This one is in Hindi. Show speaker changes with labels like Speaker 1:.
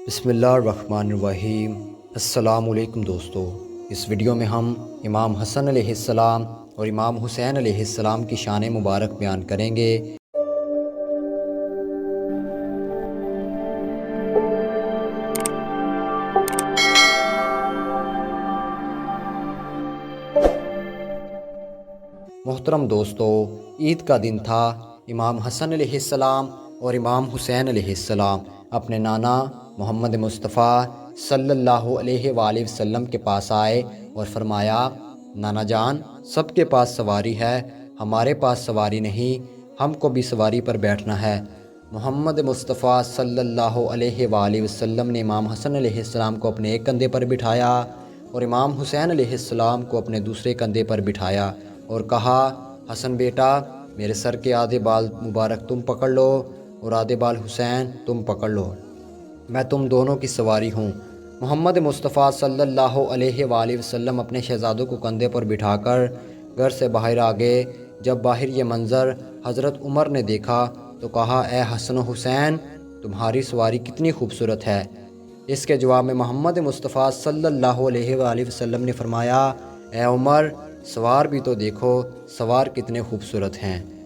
Speaker 1: बिस्मिल्लाहिर्रहमानिर्रहीम। अस्सलामुअलैकुम दोस्तों, इस वीडियो में हम इमाम हसन अलैहिस्सलाम और इमाम हुसैन अलैहिस्सलाम की शान मुबारक बयान करेंगे। मोहतरम दोस्तों, ईद का दिन था। इमाम हसन अलैहिस्सलाम और इमाम हुसैन अलैहिस्सलाम अपने नाना मोहम्मद मुस्तफ़ा सल्लल्लाहु अलैहि वसल्लम के पास आए और फरमाया, नाना जान, सबके पास सवारी है, हमारे पास सवारी नहीं, हमको भी सवारी पर बैठना है। मोहम्मद मुस्तफ़ा सल्लल्लाहु अलैहि वसल्लम ने इमाम हसन अलैहिस्सलाम को अपने एक कंधे पर बिठाया और इमाम हुसैन अलैहिस्सलाम को अपने दूसरे कंधे पर बिठाया और कहा, हसन बेटा, मेरे सर के आधे बाल मुबारक तुम पकड़ लो और आधे बाल हुसैन तुम पकड़ लो, मैं तुम दोनों की सवारी हूँ। मोहम्मद मुस्तफ़ा सल्लल्लाहु अलैहि वसल्लम अपने शहज़ादों को कंधे पर बिठाकर घर से बाहर आ गए। जब बाहर ये मंज़र हज़रत उमर ने देखा तो कहा, ए हसन हुसैन, तुम्हारी सवारी कितनी खूबसूरत है। इसके जवाब में मोहम्मद मुस्तफ़ा सल्लल्लाहु अलैहि वसल्लम ने फरमाया, ए उमर, सवार भी तो देखो, सवार कितने खूबसूरत हैं।